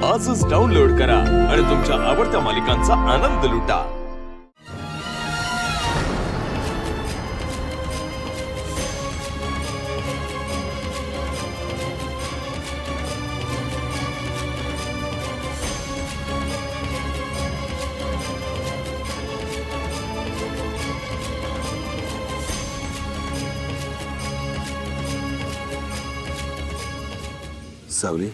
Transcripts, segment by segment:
आजच डाउनलोड करा आणि तुमच्या आवडत्या मालिकांचा आनंद लुटा। सावली,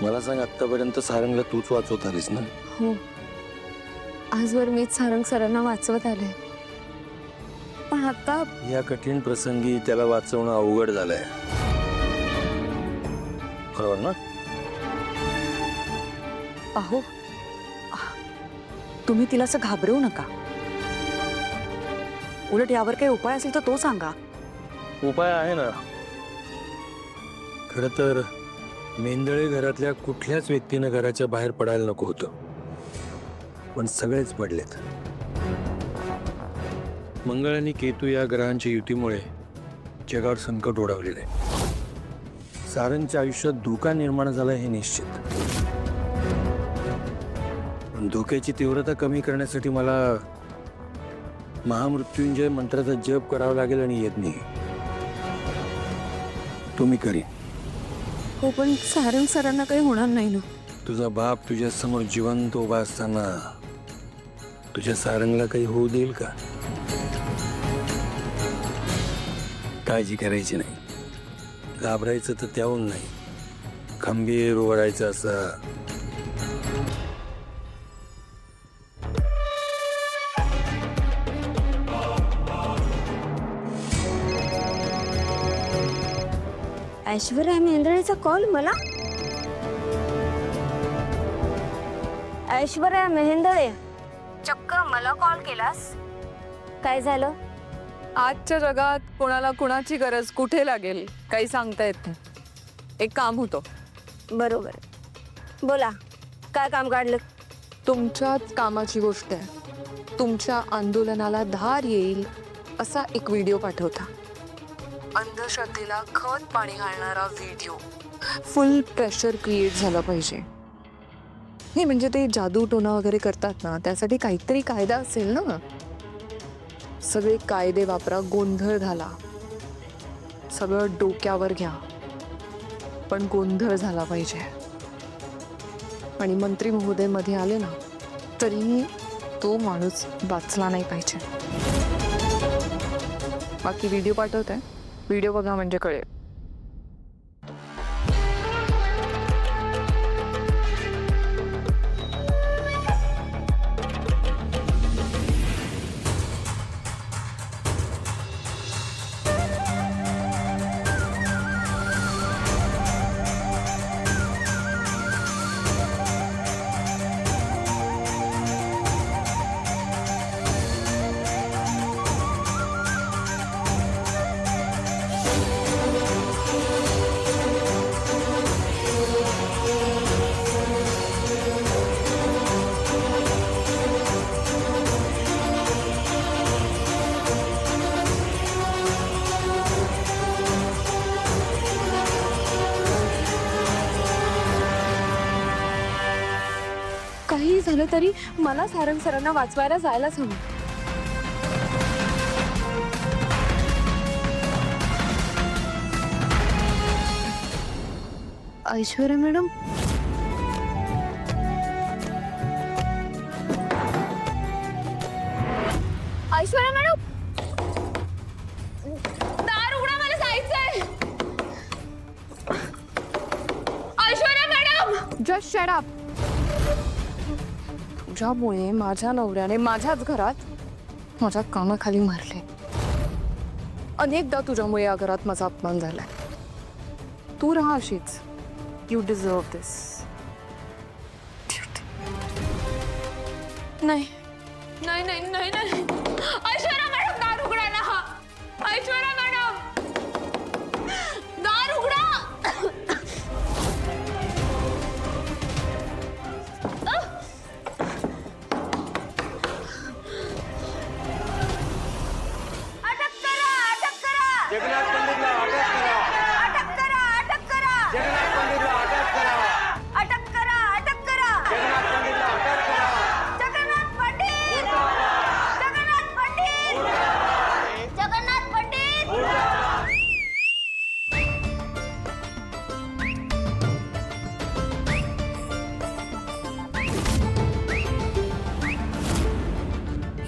मला सांग, आतापर्यंत सारंगला तूच वाचवत आलीस ना? हो, आजवर मीच सारंग सरांना वाचवत आले, पण आता या कठीण प्रसंगी त्याला वाचवणं अवघड झालंय, बरोबर ना? अहो, तुम्ही तिला असं घाबरवू नका। उलट यावर काही उपाय असेल तर तो सांगा। उपाय आहे ना। खरं तर मेंदळे घरातल्या कुठल्याच व्यक्तीनं घराच्या बाहेर पडायला नको होतं, पण सगळेच पडलेत। मंगळ आणि केतू या ग्रहांच्या युतीमुळे जगावर संकट ओढवलेले आहे। सारंगच्या आयुष्यात धोका निर्माण झाला हे निश्चित, पण धोक्याची तीव्रता कमी करण्यासाठी मला महामृत्युंजय मंत्राचा जप करावा लागेल आणि येत नाही। तुम्ही करी। हो, पण सारंग सरांना काही होणार नाही ना? तुझा बाप तुझ्या समोर जिवंत उभा असताना तुझ्या सारंगला काही होऊ देईल का? काळजी करायची नाही, घाबरायचं तर त्याहून नाही, खंबीर उभं राहायचं असं। ऐश्वर्या मेंदळेचा कॉल मला? ऐश्वर्या मेहेंदळे, चक्क मला कॉल केलास? काय झालं? आजच्या जगात कोणाला कुणाची गरज कुठे लागेल काही सांगता येत नाही। एक काम होतं। बरोबर, बोला, काय काम काढलं? तुमच्याच कामाची गोष्ट आहे। तुमच्या आंदोलनाला धार येईल असा एक व्हिडिओ पाठवता। अंधश्रद्धेला खत पाणी घालणारा व्हिडिओ, फुल प्रेशर क्रिएट झाला पाहिजे। हे म्हणजे ते जादू टोना वगैरे करतात ना, त्यासाठी काहीतरी कायदा असेल ना? सगळे कायदे वापरा, गोंधळ घाला, सगळं डोक्यावर घ्या, पण गोंधळ झाला पाहिजे। आणि मंत्री महोदय मध्ये आले ना, तरी तो माणूस वाचला नाही पाहिजे। बाकी व्हिडिओ पाठवते, व्हिडिओ बघा म्हणजे कळेल। काही झालं तरी मला सारंग सरांना वाचवायला जायलाच हवं। ऐश्वर्या मॅडम, ऐश्वर्या मॅडम, दार उघडा, मला जायचंय। Aishwarya madam, just shut up. तुझ्यामुळे माझ्या नवऱ्याने माझ्याच घरात माझ्या कानाखाली मारले। अनेकदा तुझ्यामुळे या घरात माझा अपमान झालाय। तू राहा अशीच। यू डिझर्व दिस। नाही नाही नाही नाही नाही, ऐश्वर्या मॅडम, दार उघडा ना। ऐश्वर्या मॅडम, दार उघडा। अटक करा, अटक करा, जगन्नाथ पंडितला अटक करा, अटक करा, अटक करा, जगन्नाथ पंडितला अटक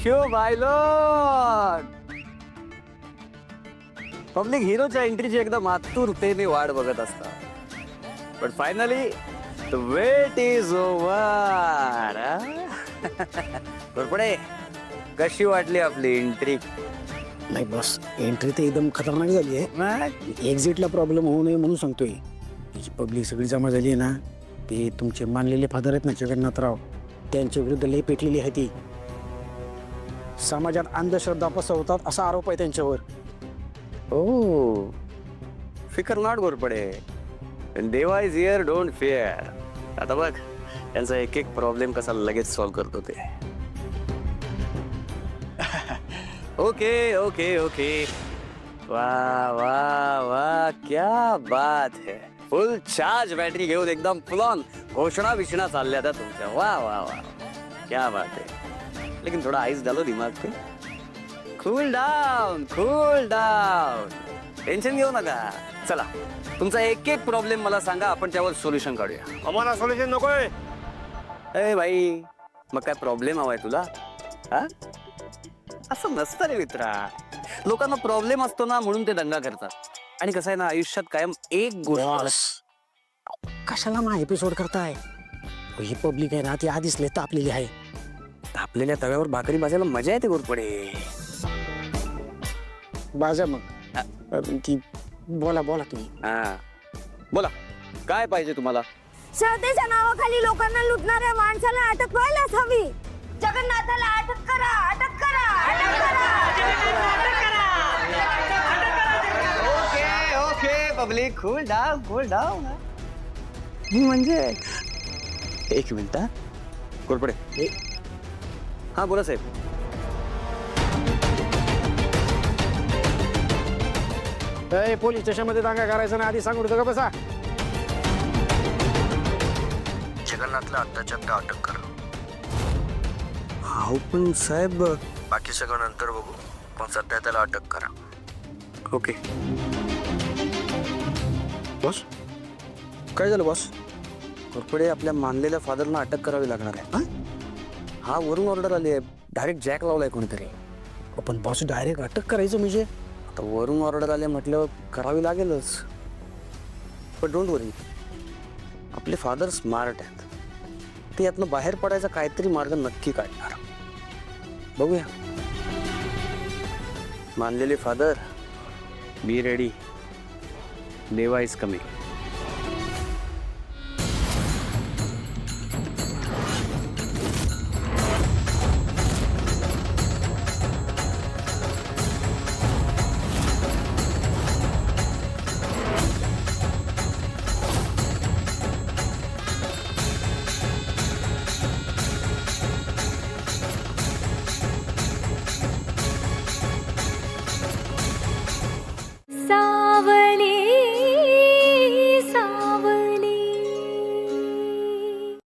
थँक्यू माय लॉर्ड. पब्लिक हिरोच्या एंट्रीची एकदम आतुरतेने वाट बघत असतात. पण finally the wait is over. बरोबर, कशी वाटली आपली एंट्री? नाही बस, एंट्री तर एकदम खतरनाक झाली आहे. एक्झिटला प्रॉब्लेम होऊ नये म्हणून सांगतोय. जी पब्लिक सगळी जमा झाली आहे ना, ते तुमचे मानलेले फादर आहेत ना जगन्नाथराव, त्यांच्या विरुद्ध लई पेटलेली आहे ती. समाजात अंधश्रद्धा पसरवतात असा आरोप आहे त्यांच्यावर. ओ, फिकर नॉट घोरपडे. देवा इज हिअर, डोंट फिअर. आता बघ त्यांचा एक एक प्रॉब्लेम कसा लगेच सॉल्व्ह करतो ते. Okay okay okay. वा वा वा, क्या बात है. फुल चार्ज बॅटरी घेऊन एकदम फुल ऑन घोषणा विषणा चालल्या त्या तुमच्या. वा वा वा, क्या बात है. लेकिन थोड़ा आइस डालो दिमाग पे. Cool down, cool down. Tension घेऊ नका. चला, तुमचा एक एक प्रॉब्लेम मला सांगा, आपण त्यावर सोल्युशन काढूया. आम्हाला सोल्युशन नकोय. ए भाई, मग काय प्रॉब्लेम हवाय तुला? हा, असं नसतं रे मित्रा. लोकांना प्रॉब्लेम असतो ना म्हणून ते दंगा करतात. आणि कसं आहे ना, आयुष्यात कायम एक गोष्ट. कशाला मग एपिसोड करताय? ही पब्लिक आहे ना, ती आधीच लई तापलेली आहे. आपल्याला तव्यावर भाकरी भाजायला मजा येते गोरपडे. बाजा मग. ती बोला बोला तुम्ही. हा, बोला, काय पाहिजे तुम्हाला? श्रद्धेच्या नावाखाली लोकांना लुटणाऱ्या माणसाला अटक व्हायलाच हवी. जगन्नाथाला अटक करा, अटक करा, अटक करा. Okay okay public, cool down, cool down. म्हणजे एक मिनिट. गोरपडे. हा, बोला साहेब. पोलीस स्टेशनमध्ये दांगा करायचा ना, आधी सांगू का बसा. जगन्नाथला आत्ताच्या आत्ता अटक करा. हो पण साहेब. बाकी सगळं नंतर बघू, पण सध्या त्याला अटक करा. ओके. बॉस, काय झालं बॉस? गोरपडे, आपल्या मानलेल्या फादरला अटक करावी लागणार आहे. हा, वरून ऑर्डर आली आहे. डायरेक्ट जॅक लावलाय कोणीतरी. पण बॉस, डायरेक्ट अटक करायचं म्हणजे? आता वरून ऑर्डर आले म्हटल्यावर करावी लागेलच. पण डोंट वरी, आपले फादर स्मार्ट आहेत. ते यातनं बाहेर पडायचा काहीतरी मार्ग नक्की काढणार. बघूया. मानलेले फादर, बी रेडी. देवा इज कमिंग.